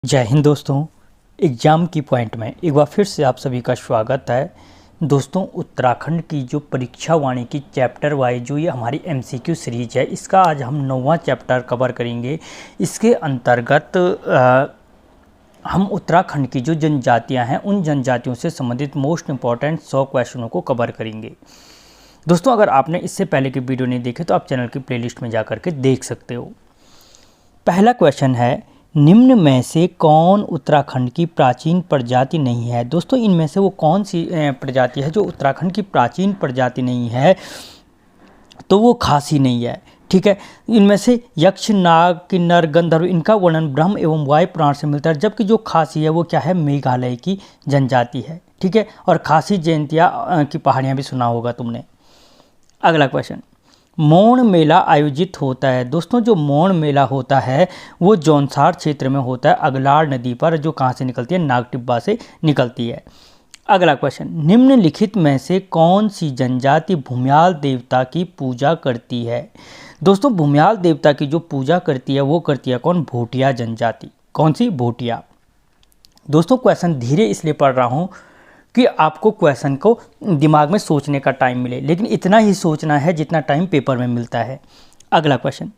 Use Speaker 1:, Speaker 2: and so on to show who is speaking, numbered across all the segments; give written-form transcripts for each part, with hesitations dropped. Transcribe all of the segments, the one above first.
Speaker 1: जय हिंद दोस्तों। एग्ज़ाम की पॉइंट में एक बार फिर से आप सभी का स्वागत है। दोस्तों, उत्तराखंड की जो परीक्षा वाणी की चैप्टर वाइज जो ये हमारी एमसीक्यू सीरीज है, इसका आज हम 9वां चैप्टर कवर करेंगे। इसके अंतर्गत हम उत्तराखंड की जो जनजातियां हैं उन जनजातियों से संबंधित मोस्ट इंपॉर्टेंट 100 क्वेश्चनों को कवर करेंगे। दोस्तों, अगर आपने इससे पहले की वीडियो नहीं देखे तो आप चैनल की प्लेलिस्ट में जा करके देख सकते हो। पहला क्वेश्चन है, निम्न में से कौन उत्तराखंड की प्राचीन प्रजाति नहीं है। दोस्तों, इनमें से वो कौन सी प्रजाति है जो उत्तराखंड की प्राचीन प्रजाति नहीं है? तो वो खासी नहीं है। ठीक है, इनमें से यक्ष, नाग, किन्नर, गंधर्व इनका वर्णन ब्रह्म एवं वायु पुराण से मिलता है, जबकि जो खासी है वो क्या है? मेघालय की जनजाति है। ठीक है, और खासी जयंतिया की पहाड़ियाँ भी सुना होगा तुमने। अगला क्वेश्चन, मौन मेला आयोजित होता है। दोस्तों, जो मौन मेला होता है वो जौनसार क्षेत्र में होता है, अगलाड़ नदी पर, जो कहाँ से निकलती है? नागटिब्बा से निकलती है। अगला क्वेश्चन, निम्नलिखित में से कौन सी जनजाति भूम्याल देवता की पूजा करती है? दोस्तों, भूम्याल देवता की जो पूजा करती है वो करती है कौन? भोटिया जनजाति। कौन सी? भोटिया। दोस्तों, क्वेश्चन धीरे इसलिए पढ़ रहा हूँ कि आपको क्वेश्चन को दिमाग में सोचने का टाइम मिले, लेकिन इतना ही सोचना है जितना टाइम पेपर में मिलता है। अगला क्वेश्चन,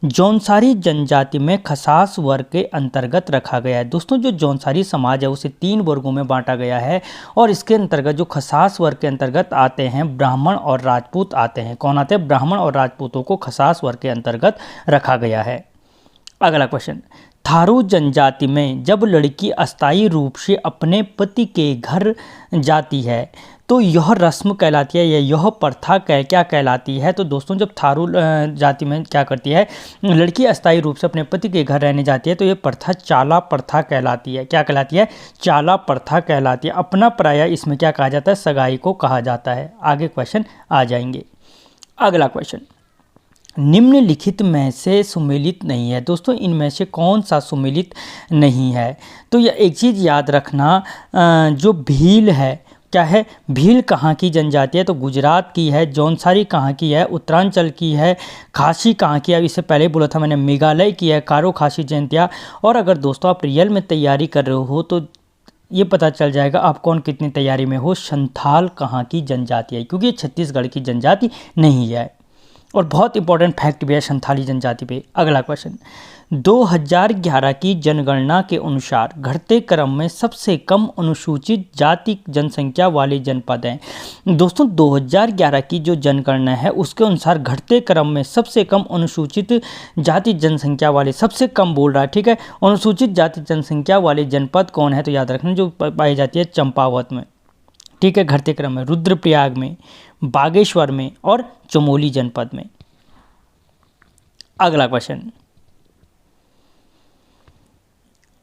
Speaker 1: जौनसारी जनजाति में खसास वर्ग के अंतर्गत रखा गया है। दोस्तों, जो जौनसारी समाज है उसे 3 वर्गों में बांटा गया है, और इसके अंतर्गत जो खसास वर्ग के अंतर्गत आते हैं ब्राह्मण और राजपूत आते हैं। कौन आते हैं? ब्राह्मण और राजपूतों को खसास वर्ग के अंतर्गत रखा गया है। अगला क्वेश्चन, थारू जनजाति में जब लड़की अस्थायी रूप से अपने पति के घर जाती है तो यह रस्म कहलाती है या यह प्रथा क्या कहलाती है? तो दोस्तों, जब थारू जाति में क्या करती है, लड़की अस्थायी रूप से अपने पति के घर रहने जाती है तो यह प्रथा चाला प्रथा कहलाती है। क्या कहलाती है? चाला प्रथा कहलाती है। अपना पराया इसमें क्या कहा जाता है? सगाई को कहा जाता है। आगे क्वेश्चन आ जाएंगे। अगला क्वेश्चन, निम्नलिखित में से सुमेलित नहीं है। दोस्तों, इनमें से कौन सा सुमेलित नहीं है? तो यह एक चीज़ याद रखना, जो भील है, क्या है? भील कहाँ की जनजाति है? तो गुजरात की है। जौनसारी कहाँ की है? उत्तरांचल की है। खासी कहाँ की है? इससे पहले बोला था मैंने, मेघालय की है, कारो खासी जयंतिया। और अगर दोस्तों आप रियल में तैयारी कर रहे हो तो ये पता चल जाएगा आप कौन कितनी तैयारी में हो, संथाल कहाँ की जनजाति है, क्योंकि ये छत्तीसगढ़ की जनजाति नहीं है। और बहुत इंपॉर्टेंट फैक्ट भी है संथाली जनजाति पे। अगला क्वेश्चन, 2011 की जनगणना के अनुसार घटते क्रम में सबसे कम अनुसूचित जाति जनसंख्या वाले जनपद हैं। दोस्तों, 2011 की जो जनगणना है उसके अनुसार घटते क्रम में सबसे कम अनुसूचित जाति जनसंख्या वाले, सबसे कम बोल रहा है, ठीक है, अनुसूचित जाति जनसंख्या वाले जनपद कौन है? तो याद रखना, जो पाई जाती है चंपावत में, ठीक है, घटते क्रम में, रुद्रप्रयाग में, बागेश्वर में और चमोली जनपद में। अगला क्वेश्चन,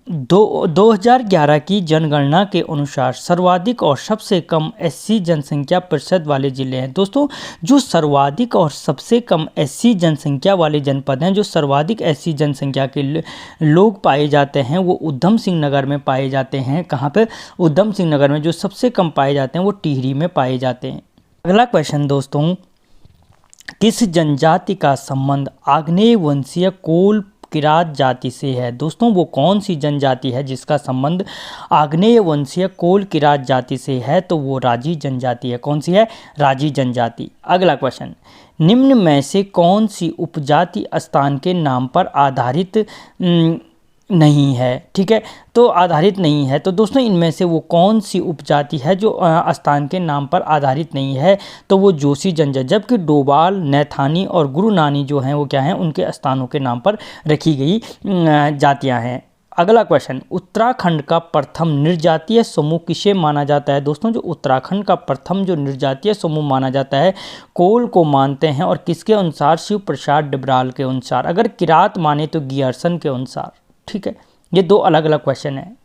Speaker 1: 2011 की जनगणना के अनुसार सर्वाधिक और सबसे कम एससी जनसंख्या प्रतिशत वाले जिले हैं। दोस्तों, जो सर्वाधिक और सबसे कम एससी जनसंख्या वाले जनपद हैं, जो सर्वाधिक एससी जनसंख्या के लोग पाए जाते हैं वो उधम सिंह नगर में पाए जाते हैं। कहाँ पे? उधम सिंह नगर में। जो सबसे कम पाए जाते हैं वो टिहरी में पाए जाते हैं। अगला क्वेश्चन दोस्तों, किस जनजाति का संबंध आग्नेय वंशीय कोल किरात जाति से है? दोस्तों, वो कौन सी जनजाति है जिसका संबंध आग्नेय वंशीय कोल किरात जाति से है? तो वो राजी जनजाति है। कौन सी है? राजी जनजाति। अगला क्वेश्चन, निम्न में से कौन सी उपजाति स्थान के नाम पर आधारित नहीं है? ठीक है, तो आधारित नहीं है। तो दोस्तों, इनमें से वो कौन सी उपजाति है जो स्थान के नाम पर आधारित नहीं है? तो वो जोशी जनजाति। जबकि डोभाल, नैथानी और गुरु नानी जो हैं वो क्या हैं? उनके स्थानों के नाम पर रखी गई जातियां हैं। अगला क्वेश्चन, उत्तराखंड का प्रथम निर्जातीय समूह किसे माना जाता है? दोस्तों, जो उत्तराखंड का प्रथम जो निर्जातीय समूह माना जाता है, कोल को मानते हैं, और किसके अनुसार? शिव प्रसाद डबराल के अनुसार। अगर किरात माने तो गियर्सन के अनुसार। ठीक है, ये 2 अलग अलग क्वेश्चन हैं।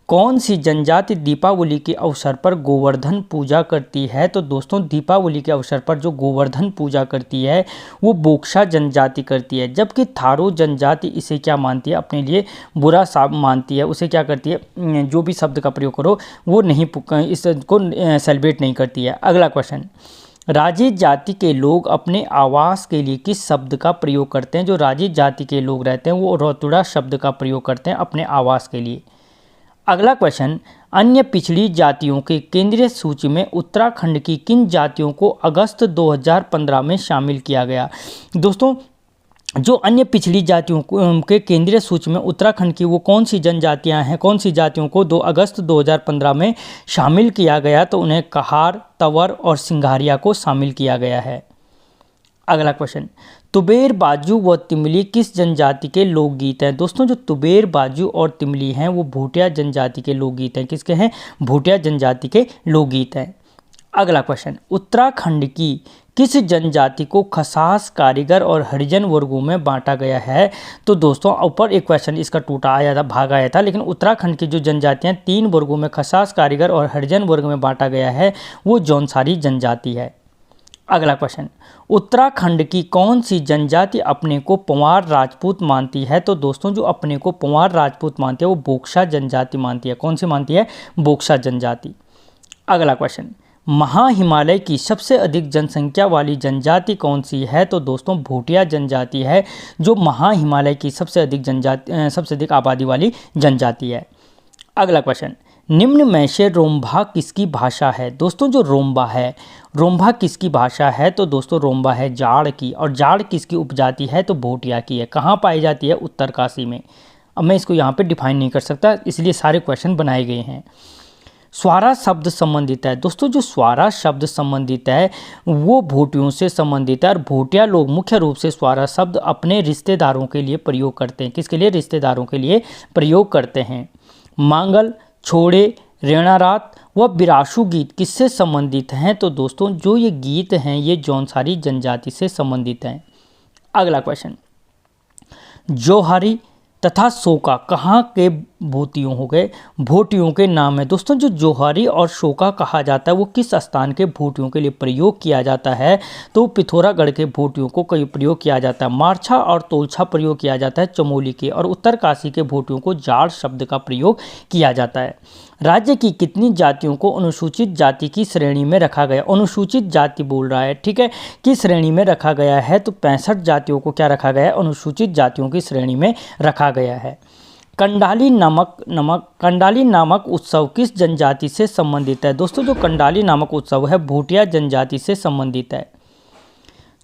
Speaker 1: कौन सी जनजाति दीपावली के अवसर पर गोवर्धन पूजा करती है? तो दोस्तों, दीपावली के अवसर पर जो गोवर्धन पूजा करती है वो बोक्सा जनजाति करती है। जबकि थारू जनजाति इसे क्या मानती है? अपने लिए बुरा मानती है। उसे क्या करती है? जो भी शब्द का प्रयोग करो वो नहीं, इसको सेलिब्रेट नहीं करती है। अगला क्वेश्चन, राजित जाति के लोग अपने आवास के लिए किस शब्द का प्रयोग करते हैं? जो राजित जाति के लोग रहते हैं वो रौतुड़ा शब्द का प्रयोग करते हैं अपने आवास के लिए। अगला क्वेश्चन, अन्य पिछड़ी जातियों के केंद्रीय सूची में उत्तराखंड की किन जातियों को अगस्त 2015 में शामिल किया गया? दोस्तों, जो अन्य पिछड़ी जातियों के केंद्रीय सूची में उत्तराखंड की वो कौन सी जनजातियां हैं, कौन सी जातियों को 2 अगस्त 2015 में शामिल किया गया? तो उन्हें कहार, तंवर और सिंघारिया को शामिल किया गया है। अगला क्वेश्चन, तुबेर, बाजू व तिमली किस जनजाति के लोकगीत हैं? दोस्तों, जो तुबेर, बाजू और तिमली हैं वो भूटिया जनजाति के लोकगीत हैं। किसके हैं? भूटिया जनजाति के लोकगीत हैं। अगला क्वेश्चन, उत्तराखंड की किस जनजाति को खसास, कारीगर और हरिजन वर्गों में बांटा गया है? तो दोस्तों, ऊपर एक क्वेश्चन इसका टूटा आया था, भाग आया था, लेकिन उत्तराखंड की जो जनजातियां 3 वर्गों में खसास, कारीगर और हरिजन वर्ग में बांटा गया है वो जौनसारी जनजाति है। अगला क्वेश्चन, उत्तराखंड की कौन सी जनजाति अपने को पंवार राजपूत मानती है? तो दोस्तों, जो अपने को पंवार राजपूत मानती है वो बोक्सा जनजाति मानती है। कौन सी मानती है? बोक्सा जनजाति। अगला क्वेश्चन, महाहिमालय की सबसे अधिक जनसंख्या वाली जनजाति कौन सी है? तो दोस्तों, भूटिया जनजाति है जो महाहिमालय की सबसे अधिक आबादी वाली जनजाति है। अगला क्वेश्चन, निम्न में से रोम्बा किसकी भाषा है? दोस्तों, जो रोम्बा है, रोम्बा किसकी भाषा है? तो दोस्तों, रोम्बा है जाड़ की, और जाड़ किसकी उपजाति है? तो भूटिया की है। कहाँ पाई जाती है? उत्तरकाशी में। अब मैं इसको यहाँ पे डिफाइन नहीं कर सकता, इसलिए सारे क्वेश्चन बनाए गए हैं। स्वारा शब्द संबंधित है। दोस्तों, जो स्वारा शब्द संबंधित है वो भूटियों से संबंधित है, और भूटिया लोग मुख्य रूप से स्वारा शब्द अपने रिश्तेदारों के लिए प्रयोग करते हैं। किसके लिए? रिश्तेदारों के लिए प्रयोग करते हैं। मांगल, छोड़े, रेणारात व बिराशु गीत किससे संबंधित हैं? तो दोस्तों, जो ये गीत हैं ये जौनसारी जनजाति से संबंधित हैं। अगला क्वेश्चन, जोहारी तथा शोका कहाँ के भूतियों हो गए? भूटियों के नाम है। दोस्तों, जो जोहारी और शोका कहा जाता है वो किस स्थान के भूटियों के लिए प्रयोग किया जाता है? तो पिथौरागढ़ के भूटियों को कई प्रयोग किया जाता है। मारछा और तोलछा प्रयोग किया जाता है चमोली के, और उत्तरकाशी के भूटियों को जाड़ शब्द का प्रयोग किया जाता है। राज्य की कितनी जातियों को अनुसूचित जाति की श्रेणी में रखा गया? अनुसूचित जाति बोल रहा है, ठीक है, किस श्रेणी में रखा गया है? तो 65 जातियों को क्या रखा गया है? अनुसूचित जातियों की श्रेणी में रखा गया है। कंडाली नामक उत्सव किस जनजाति से संबंधित है? दोस्तों, जो कंडाली नामक उत्सव है भूटिया जनजाति से संबंधित है।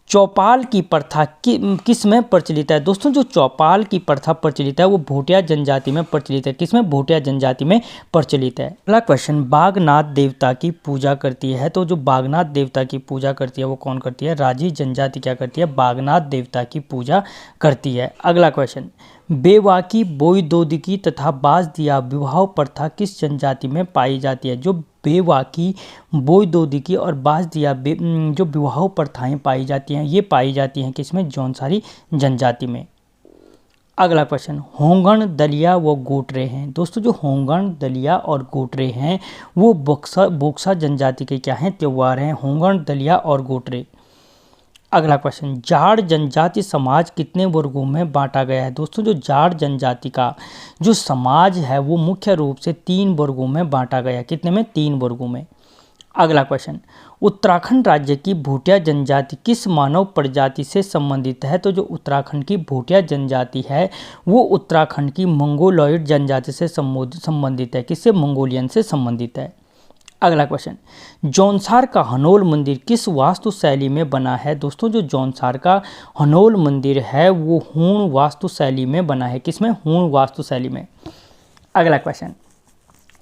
Speaker 1: चौपाल की प्रथा किस में प्रचलित है? दोस्तों, जो चौपाल की प्रथा प्रचलित है वो भूटिया जनजाति में प्रचलित है। किसमें? भूटिया जनजाति में प्रचलित है। अगला क्वेश्चन, बागनाथ देवता की पूजा करती है। तो जो बागनाथ देवता की पूजा करती है वो कौन करती है? राजी जनजाति क्या करती है? बागनाथ देवता की पूजा करती है। अगला क्वेश्चन, बेवाकी, बोईदोदिकी तथा बाजदिया विवाह प्रथा किस जनजाति में पाई जाती है? जो बेवाकी, बोईदोदिकी और बाजदिया जो विवाह प्रथाएं पाई जाती हैं ये पाई जाती हैं किसमें? जौनसारी जनजाति में। अगला क्वेश्चन, होंगण, दलिया व गोटरे हैं। दोस्तों, जो होंगण, दलिया और गोटरे हैं वो बोक्सा जनजाति के क्या हैं? त्योहार हैं, होंगण, दलिया और गोटरे। अगला क्वेश्चन, जाड़ जनजाति समाज कितने वर्गों में बांटा गया है? दोस्तों, जो जाड़ जनजाति का जो समाज है वो मुख्य रूप से 3 वर्गों में बांटा गया है। कितने में? 3 वर्गों में। अगला क्वेश्चन, उत्तराखंड राज्य की भूटिया जनजाति किस मानव प्रजाति से संबंधित है? तो जो उत्तराखंड की भूटिया जनजाति है वो उत्तराखंड की मंगोलॉयड जनजाति से संबंधित है। किससे? मंगोलियन से संबंधित है। अगला क्वेश्चन, जौनसार का हनोल मंदिर किस वास्तु शैली में बना है? दोस्तों, जो जौनसार का हनोल मंदिर है वो हूण वास्तु शैली में बना है। किसमें? हूण वास्तु शैली में। अगला क्वेश्चन,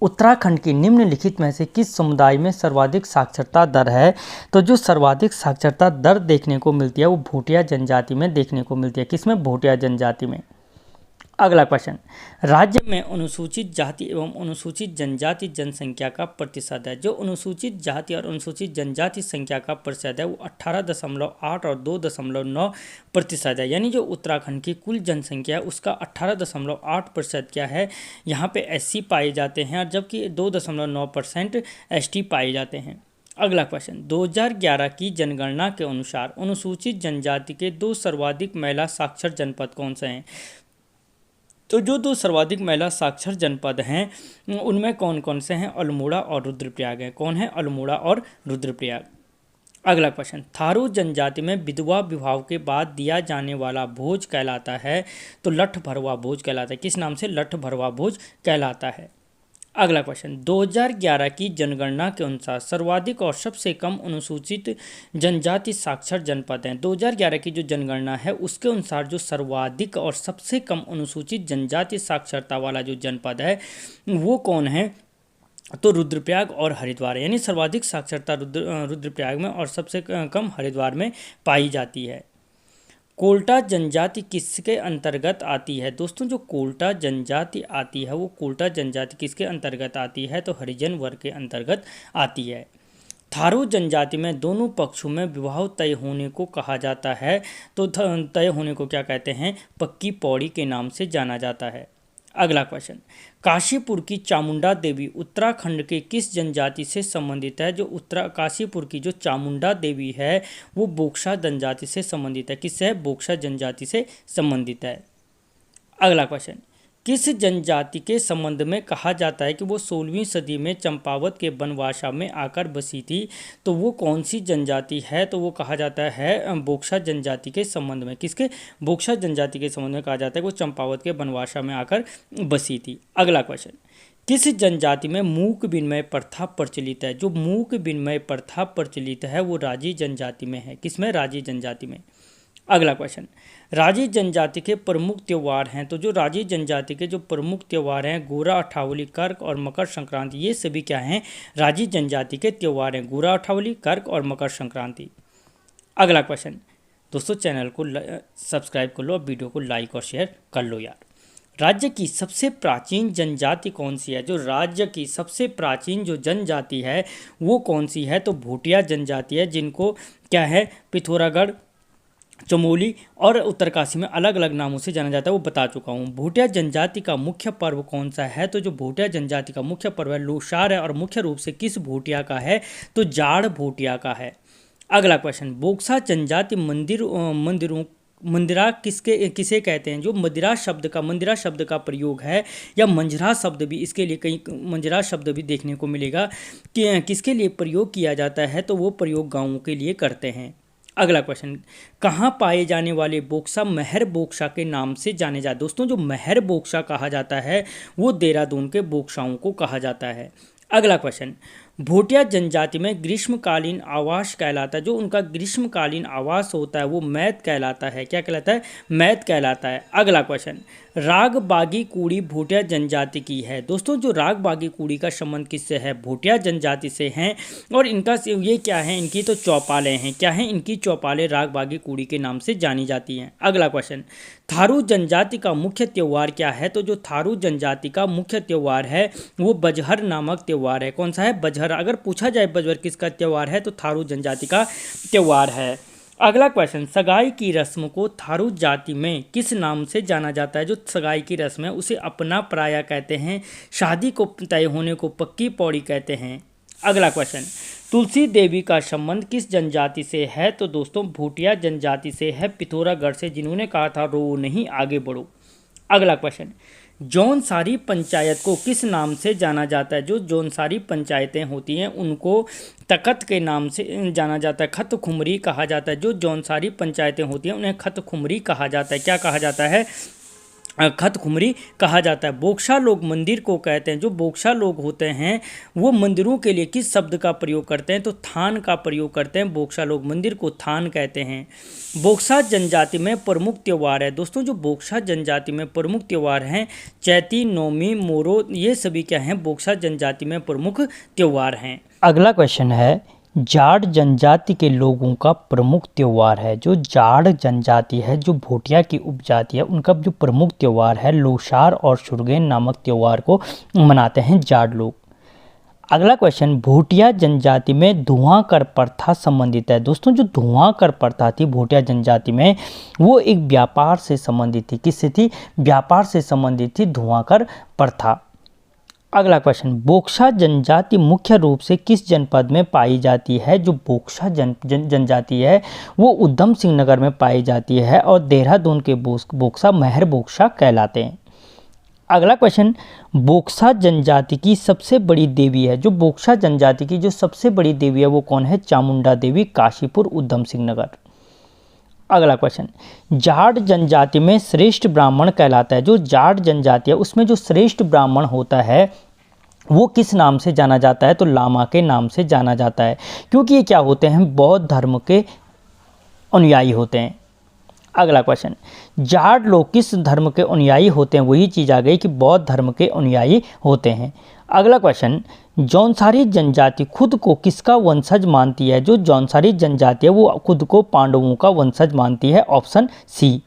Speaker 1: उत्तराखंड की निम्नलिखित में से किस समुदाय में सर्वाधिक साक्षरता दर है? तो जो सर्वाधिक साक्षरता दर देखने को मिलती है वो भूटिया जनजाति में देखने को मिलती है। किसमें? भूटिया जनजाति में। अगला क्वेश्चन, राज्य में अनुसूचित जाति एवं अनुसूचित जनजाति जनसंख्या का प्रतिशत है। जो अनुसूचित जाति और अनुसूचित जनजाति संख्या का प्रतिशत है वो 18.8 और 2.9% है। यानी जो उत्तराखंड की कुल जनसंख्या है उसका 18.8% क्या है? यहाँ पे SC पाए जाते हैं, और जबकि 2.9% ST पाए जाते हैं। अगला क्वेश्चन, 2011 की जनगणना के अनुसार अनुसूचित जनजाति के 2 सर्वाधिक महिला साक्षर जनपद कौन से हैं? तो जो 2 सर्वाधिक महिला साक्षर जनपद हैं उनमें कौन कौन से हैं? अल्मोड़ा और रुद्रप्रयाग हैं। कौन है? अल्मोड़ा और रुद्रप्रयाग। अगला क्वेश्चन, थारू जनजाति में विधवा विवाह के बाद दिया जाने वाला भोज कहलाता है, तो लठ भरवा भोज कहलाता है। किस नाम से? लठ भरवा भोज कहलाता है। अगला क्वेश्चन, 2011 की जनगणना के अनुसार सर्वाधिक और सबसे कम अनुसूचित जनजाति साक्षर जनपद हैं। 2011 की जो जनगणना है उसके अनुसार जो सर्वाधिक और सबसे कम अनुसूचित जनजाति साक्षरता वाला जो जनपद है वो कौन है? तो रुद्रप्रयाग और हरिद्वार, यानी सर्वाधिक साक्षरता रुद्रप्रयाग में और सबसे कम हरिद्वार में पाई जाती है। कोल्टा जनजाति किसके अंतर्गत आती है? दोस्तों जो कोल्टा जनजाति आती है वो कोल्टा जनजाति किसके अंतर्गत आती है? तो हरिजन वर्ग के अंतर्गत आती है। थारू जनजाति में दोनों पक्षों में विवाह तय होने को कहा जाता है, तो तय होने को क्या कहते हैं? पक्की पौड़ी के नाम से जाना जाता है। अगला क्वेश्चन, काशीपुर की चामुंडा देवी उत्तराखंड के किस जनजाति से संबंधित है? जो काशीपुर की जो चामुंडा देवी है वो बोक्सा जनजाति से संबंधित है। किससे है? बोक्सा जनजाति से संबंधित है। अगला क्वेश्चन, किस जनजाति के संबंध में कहा जाता है कि वो 16वीं सदी में चंपावत के बनवासा में आकर बसी थी? तो वो कौन सी जनजाति है? तो वो कहा जाता है बोक्सा जनजाति के संबंध में। किसके? बोक्सा जनजाति के संबंध में कहा जाता है कि वो चंपावत के बनवासा में आकर बसी थी। अगला क्वेश्चन, किस जनजाति में मूक विनिमय प्रथा प्रचलित है? जो मूक विनिमय प्रथा प्रचलित है वो राजी जनजाति में है। किसमें? राजी जनजाति में। अगला क्वेश्चन, राजी जनजाति के प्रमुख त्यौहार हैं। तो जो राजी जनजाति के जो प्रमुख त्यौहार हैं गोरा अठावली, कर्क और मकर संक्रांति, ये सभी क्या हैं? राजी जनजाति के त्यौहार हैं। गोरा अठावली, कर्क और मकर संक्रांति। अगला क्वेश्चन, दोस्तों चैनल को सब्सक्राइब कर लो और वीडियो को लाइक और शेयर कर लो यार। राज्य की सबसे प्राचीन जनजाति कौन सी है? जो राज्य की सबसे प्राचीन जो जनजाति है वो कौन सी है? तो भूटिया जनजाति है, जिनको क्या है? पिथौरागढ़, चमोली और उत्तरकाशी में अलग अलग नामों से जाना जाता है, वो बता चुका हूँ। भूटिया जनजाति का मुख्य पर्व कौन सा है? तो जो भूटिया जनजाति का मुख्य पर्व है लोसार है, और मुख्य रूप से किस भूटिया का है? तो जाड़ भूटिया का है। अगला क्वेश्चन, बोक्सा जनजाति मंदिरा किसे कहते हैं? जो मंदिरा शब्द का प्रयोग है, या मंजरा शब्द भी, इसके लिए कहीं मंजरा शब्द भी देखने को मिलेगा कि किसके लिए प्रयोग किया जाता है? तो वो प्रयोग गाँवों के लिए करते हैं। अगला क्वेश्चन, कहाँ पाए जाने वाले बोक्सा महर बोक्सा के नाम से जाने जाते? दोस्तों जो महर बोक्सा कहा जाता है वो देहरादून के बोक्साओं को कहा जाता है। अगला क्वेश्चन, भूटिया जनजाति में ग्रीष्मकालीन आवास कहलाता है। जो उनका ग्रीष्मकालीन आवास होता है वो मैत कहलाता है। क्या कहलाता है? मैत कहलाता है। अगला क्वेश्चन, राग बागी कूड़ी भूटिया जनजाति की है। दोस्तों जो राग बागी कूड़ी का संबंध किससे है? भूटिया जनजाति से हैं, और इनका ये क्या है? इनकी तो चौपालें हैं। क्या हैं? इनकी चौपालें राग बागी कूड़ी के नाम से जानी जाती हैं। अगला क्वेश्चन, थारू जनजाति का मुख्य त्यौहार क्या है? तो जो थारू जनजाति का मुख्य त्यौहार है वो बजहर नामक त्यौहार है। कौन सा है? बजहर। अगर पूछा जाए बजहर किसका त्यौहार है तो थारू जनजाति का त्यौहार है। अगला क्वेश्चन, सगाई की रस्म को थारू जाति में किस नाम से जाना जाता है? जो सगाई की रस्म है उसे अपना पराया कहते हैं। शादी को तय होने को पक्की पौड़ी कहते हैं। अगला क्वेश्चन, तुलसी देवी का संबंध किस जनजाति से है? तो दोस्तों भूटिया जनजाति से है, पिथौरागढ़ से, जिन्होंने कहा था रो नहीं आगे बढ़ो। अगला क्वेश्चन, जौनसारी पंचायत को किस नाम से जाना जाता है? जो जौनसारी पंचायतें होती हैं उनको तखत के नाम से जाना जाता है। खत खुमरी कहा जाता है। जो जौनसारी पंचायतें होती हैं उन्हें खत खुमरी कहा जाता है। क्या कहा जाता है? खत खुमरी कहा जाता है। बोक्सा लोग मंदिर को कहते हैं। जो बोक्सा लोग होते हैं वो मंदिरों के लिए किस शब्द का प्रयोग करते हैं? तो थान का प्रयोग करते हैं। बोक्सा लोग मंदिर को थान कहते हैं। बोक्सा जनजाति में प्रमुख त्यौहार है। दोस्तों जो बोक्सा जनजाति में प्रमुख त्यौहार हैं चैती, नौमी, मोरो, ये सभी क्या हैं? बोक्सा जनजाति में प्रमुख त्यौहार हैं। अगला क्वेश्चन है, जाट जनजाति के लोगों का प्रमुख त्यौहार है। जो जाट जनजाति है, जो भूटिया की उपजाति है, उनका जो प्रमुख त्यौहार है लोसार और सुरगेन नामक त्यौहार को मनाते हैं जाट लोग। अगला क्वेश्चन, भूटिया जनजाति में धुआं कर प्रथा संबंधित है। दोस्तों जो धुआं कर प्रथा थी भूटिया जनजाति में वो एक व्यापार से संबंधित थी। किससे थी? व्यापार से संबंधित थी धुआं कर प्रथा। अगला क्वेश्चन, बोक्सा जनजाति मुख्य रूप से किस जनपद में पाई जाती है? जो बोक्सा जनजाति है वो उधम सिंह नगर में पाई जाती है, और देहरादून के बोक्सा महर बोक्सा कहलाते हैं। अगला क्वेश्चन, बोक्सा जनजाति की सबसे बड़ी देवी है, जो बोक्सा जनजाति की जो सबसे बड़ी देवी है वो कौन है? चामुंडा देवी, काशीपुर, उधम सिंह नगर। अगला क्वेश्चन, जाट जनजाति में श्रेष्ठ ब्राह्मण कहलाता है, जो जाट जनजाति है उसमें जो श्रेष्ठ ब्राह्मण होता है वो किस नाम से जाना जाता है? तो लामा के नाम से जाना जाता है, क्योंकि ये क्या होते हैं? बौद्ध धर्म के अनुयायी होते हैं। अगला क्वेश्चन, जाट लोग किस धर्म के अनुयायी होते हैं? वही चीज़ आ गई कि बौद्ध धर्म के अनुयायी होते हैं। अगला क्वेश्चन, जौनसारी जनजाति खुद को किसका वंशज मानती है? जो जौनसारी जनजाति है वो खुद को पांडवों का वंशज मानती है, ऑप्शन सी।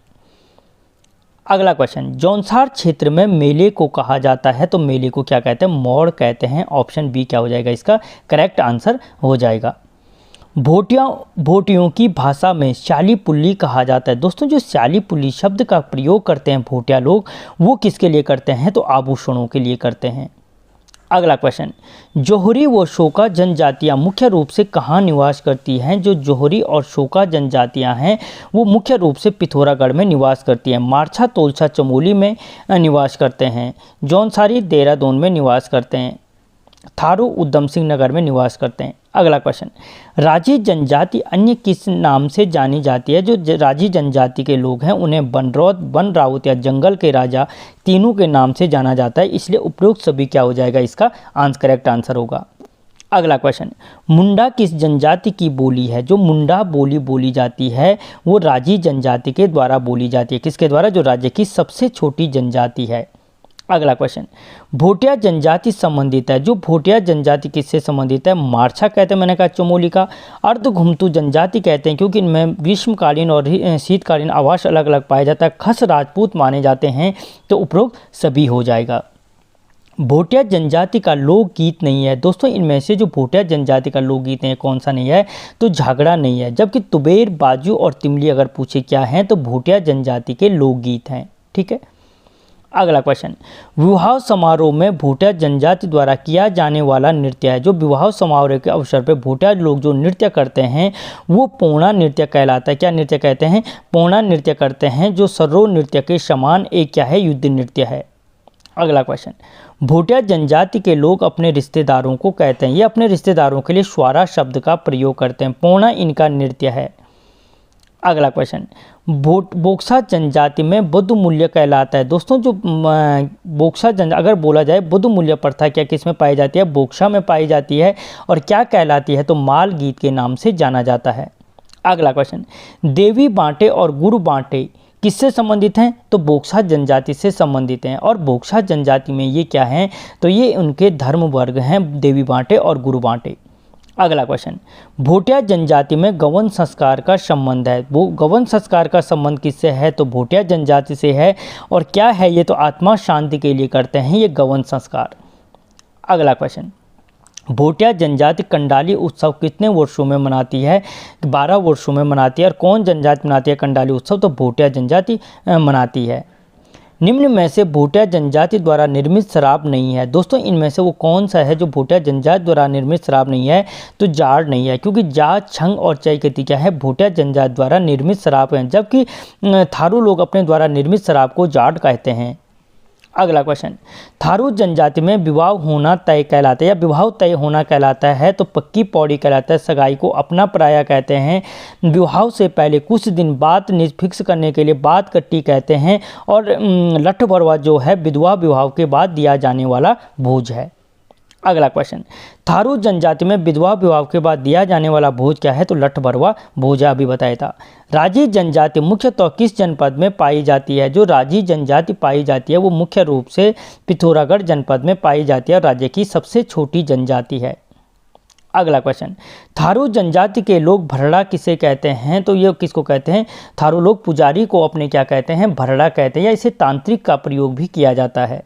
Speaker 1: अगला क्वेश्चन, जौनसार क्षेत्र में मेले को कहा जाता है, तो मेले को क्या कहते हैं? मौड़ कहते हैं, ऑप्शन बी क्या हो जाएगा इसका करेक्ट आंसर हो जाएगा। भोटियों की भाषा में श्याली पुल्ली कहा जाता है। दोस्तों, जो श्याली पुल्ली शब्द का प्रयोग करते हैं भोटिया लोग, वो किसके लिए करते हैं? तो आभूषणों के लिए करते हैं। अगला क्वेश्चन, जोहरी व शोका जनजातियाँ मुख्य रूप से कहाँ निवास करती हैं? जो जोहरी और शोका जनजातियाँ हैं वो मुख्य रूप से पिथौरागढ़ में निवास करती हैं, मारछा, तोलछा, चमोली में निवास करते हैं, जौनसारी, देहरादून में निवास करते हैं, थारू, उधम सिंह नगर में निवास करते हैं। अगला क्वेश्चन, राजी जनजाति अन्य किस नाम से जानी जाती है? जो राजी जनजाति के लोग हैं उन्हें बनरौत, बन राउत या जंगल के राजा तीनों के नाम से जाना जाता है, इसलिए उपरोक्त सभी क्या हो जाएगा इसका करेक्ट आंसर होगा। अगला क्वेश्चन, मुंडा किस जनजाति की बोली है? जो मुंडा बोली बोली जाती है वो राजी जनजाति के द्वारा बोली जाती है, किसके द्वारा? जो राज्य की सबसे छोटी जनजाति है। अगला क्वेश्चन, भोटिया जनजाति संबंधित है, जो भोटिया जनजाति किससे संबंधित है? मारछा कहते हैं, मैंने कहा चमोली का। अर्ध घुमतू जनजाति कहते हैं क्योंकि इनमें ग्रीष्मकालीन और शीतकालीन आवास अलग अलग पाया जाता है। खस राजपूत माने जाते हैं, तो उपरोक्त सभी हो जाएगा। भोटिया जनजाति का लोकगीत नहीं है। दोस्तों, इनमें से जो भोटिया जनजाति का लोकगीत है कौन सा नहीं है? तो झागड़ा नहीं है, जबकि तुबेर, बाजू और तिमली अगर पूछे क्या हैं तो भोटिया जनजाति के लोकगीत हैं। ठीक है। अगला क्वेश्चन, विवाह समारोह में भोटिया जनजाति द्वारा किया जाने वाला नृत्य है। जो विवाह समारोह के अवसर पर भोटिया लोग जो नृत्य करते हैं वो पौना नृत्य कहलाता है। क्या नृत्य कहते हैं? पौना नृत्य करते हैं, जो सर्रो नृत्य के समान एक क्या है? युद्ध नृत्य है। अगला क्वेश्चन, भोटिया जनजाति के लोग अपने रिश्तेदारों को कहते हैं, ये अपने रिश्तेदारों के लिए स्वारा शब्द का प्रयोग करते हैं, पौना इनका नृत्य है। अगला क्वेश्चन, बोक्सा जनजाति में बुद्ध मूल्य कहलाता है। दोस्तों, जो बोक्सा अगर बोला जाए बुद्ध मूल्य प्रथा क्या किस में पाई जाती है? बोक्सा में पाई जाती है, और क्या कहलाती है? तो माल गीत के नाम से जाना जाता है। अगला क्वेश्चन, देवी बांटे और गुरु बांटे किससे संबंधित हैं? तो बोक्सा जनजाति से संबंधित हैं, और बोक्सा जनजाति में ये क्या हैं? तो ये उनके धर्म वर्ग हैं, देवी बांटे और गुरु बांटे। अगला क्वेश्चन, भोटिया जनजाति में गवन संस्कार का संबंध है। वो गवन संस्कार का संबंध किससे है? तो भोटिया जनजाति से है, और क्या है ये? तो आत्मा शांति के लिए करते हैं ये गवन संस्कार। अगला क्वेश्चन, भोटिया जनजाति कंडाली उत्सव कितने वर्षों में मनाती है? 12 वर्षों में मनाती है। और कौन जनजाति मनाती है कंडाली उत्सव? तो भोटिया जनजाति मनाती है। निम्न में से भोटिया जनजाति द्वारा निर्मित शराब नहीं है। दोस्तों, इनमें से वो कौन सा है जो भोटिया जनजाति द्वारा निर्मित शराब नहीं है? तो जाड़ नहीं है, क्योंकि जा, छंग और चैकती क्या है? भोटिया जनजाति द्वारा निर्मित शराब है, जबकि थारू लोग अपने द्वारा निर्मित शराब को जाड़ कहते हैं। अगला क्वेश्चन, थारू जनजाति में विवाह होना तय कहलाता है, या विवाह तय होना कहलाता है तो पक्की पौड़ी कहलाता है। सगाई को अपना पराया कहते हैं। विवाह से पहले कुछ दिन बात फिक्स करने के लिए बात कट्टी कहते हैं। और लठ बरवा जो है विधवा विवाह के बाद दिया जाने वाला भोज है। अगला क्वेश्चन, थारू जनजाति में विधवा विवाह के बाद दिया जाने वाला भोज क्या है? तो लठ बरवा भोज अभी बताया था। राजी जनजाति मुख्यतः किस जनपद में पाई जाती है? जो राजी जनजाति पाई जाती है वो मुख्य रूप से पिथौरागढ़ जनपद में पाई जाती है, और राज्य की सबसे छोटी जनजाति है। अगला क्वेश्चन, थारू जनजाति के लोग भरड़ा किसे कहते हैं? तो ये किसको कहते हैं? थारू लोग पुजारी को अपने क्या कहते हैं? भरड़ा कहते हैं, या इसे तांत्रिक का प्रयोग भी किया जाता है।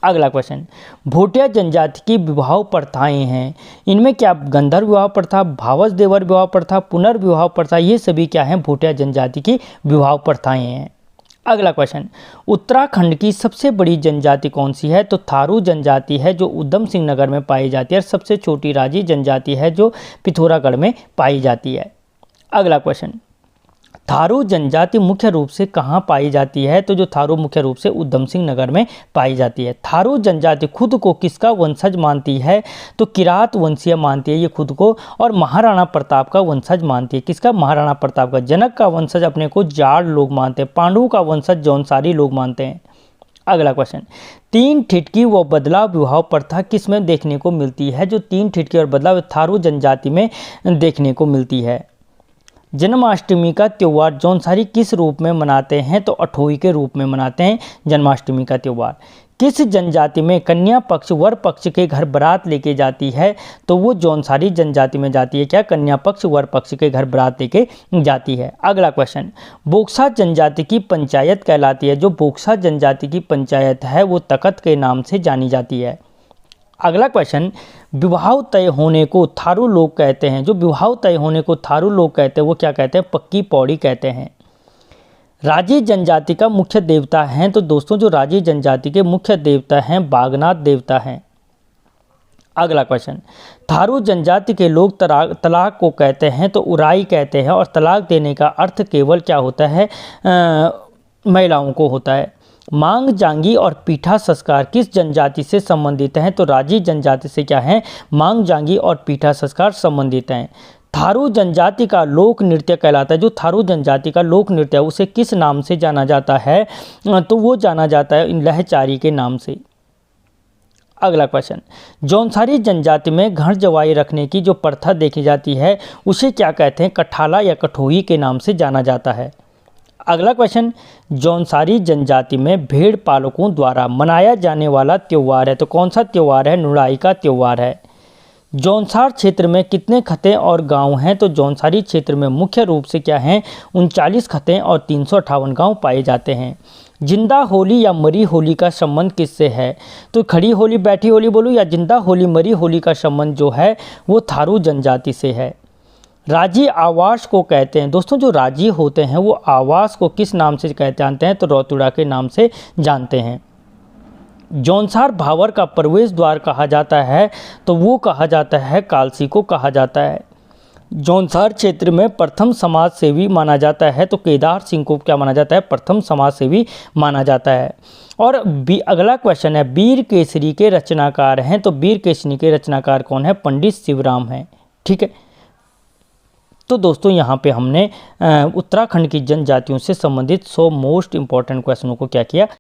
Speaker 1: अगला क्वेश्चन, भोटिया जनजाति की विवाह प्रथाएं हैं, इनमें क्या गंधर्व विवाह प्रथा, भावस देवर विवाह प्रथा, पुनर्विवाह प्रथा, ये सभी क्या हैं? भोटिया जनजाति की विवाह प्रथाएं हैं। अगला क्वेश्चन, उत्तराखंड की सबसे बड़ी जनजाति कौन सी है? तो थारू जनजाति है, जो उधम सिंह नगर में पाई जाती है। और सबसे छोटी राजी जनजाति है, जो पिथौरागढ़ में पाई जाती है। अगला क्वेश्चन, थारू जनजाति मुख्य रूप से कहाँ पाई जाती है? तो जो थारू मुख्य रूप से उधम सिंह नगर में पाई जाती है। थारू जनजाति खुद को किसका वंशज मानती है? तो किरात वंशीय मानती है ये खुद को, और महाराणा प्रताप का वंशज मानती है। किसका? महाराणा प्रताप का। जनक का वंशज अपने को जाट लोग मानते हैं। पांडु का वंशज जौनसारी लोग मानते हैं। अगला क्वेश्चन, तीन ठिठकी व बदलाव विवाह प्रथा किस में देखने को मिलती है? जो तीन ठिठकी और बदलाव थारू जनजाति में देखने को मिलती है। जन्माष्टमी का त्यौहार जौनसारी किस रूप में मनाते हैं? तो अठोई के रूप में मनाते हैं जन्माष्टमी का त्यौहार। किस जनजाति में कन्या पक्ष वर पक्ष के घर बारात लेके जाती है? तो वो जौनसारी जनजाति में जाती है। क्या? कन्या पक्ष वर पक्ष के घर बारात लेके जाती है। अगला क्वेश्चन, बोक्सा जनजाति की पंचायत कहलाती है। जो बोक्सा जनजाति की पंचायत है वो तकत के नाम से जानी जाती है। अगला क्वेश्चन, विवाह तय होने को थारू लोग कहते हैं। जो विवाह तय होने को थारू लोग कहते हैं वो क्या कहते हैं? पक्की पौड़ी कहते हैं। राजी जनजाति का मुख्य देवता हैं। तो दोस्तों जो राजी जनजाति के मुख्य देवता हैं बागनाथ देवता हैं। अगला क्वेश्चन, थारू जनजाति के लोग तलाक को कहते हैं तो उराई कहते हैं, और तलाक देने का अर्थ केवल क्या होता है? महिलाओं को होता है। मांग जांगी और पीठा संस्कार किस जनजाति से संबंधित हैं? तो राजी जनजाति से क्या है? मांग जांगी और पीठा संस्कार संबंधित हैं। थारू जनजाति का लोक नृत्य कहलाता है। जो थारू जनजाति का लोक नृत्य है उसे किस नाम से जाना जाता है? तो वो जाना जाता है लहचारी के नाम से। अगला क्वेश्चन, जौनसारी जनजाति में घर जवाई रखने की जो प्रथा देखी जाती है उसे क्या कहते हैं? कठाला या कठोई के नाम से जाना जाता है। अगला क्वेश्चन, जौनसारी जनजाति में भेड़ पालकों द्वारा मनाया जाने वाला त्यौहार है। तो कौन सा त्यौहार है? नुड़ाई का त्यौहार है। जौनसार क्षेत्र में कितने खतें और गांव हैं? तो जौनसारी क्षेत्र में मुख्य रूप से क्या हैं? 39 खतें और 358 गांव पाए जाते हैं। जिंदा होली या मरी होली का संबंध किससे है? तो खड़ी होली बैठी होली बोलूँ या जिंदा होली मरी होली का संबंध जो है वो थारू जनजाति से है। राजी आवास को कहते हैं। दोस्तों जो राजी होते हैं वो आवास को किस नाम से जानते हैं? तो रौतुड़ा के नाम से जानते हैं। जौनसार भावर का प्रवेश द्वार कहा जाता है तो वो कहा जाता है कालसी को कहा जाता है। जौनसार क्षेत्र में प्रथम समाज सेवी माना जाता है तो केदार सिंह को क्या माना जाता है? प्रथम समाज सेवी माना जाता है। और अगला क्वेश्चन है, वीर केसरी के रचनाकार हैं। तो वीर केसरी के रचनाकार कौन है? पंडित शिवराम हैं। ठीक है, तो दोस्तों यहाँ पे हमने उत्तराखंड की जनजातियों से संबंधित 100 मोस्ट इंपॉर्टेंट क्वेश्चनों को क्या किया?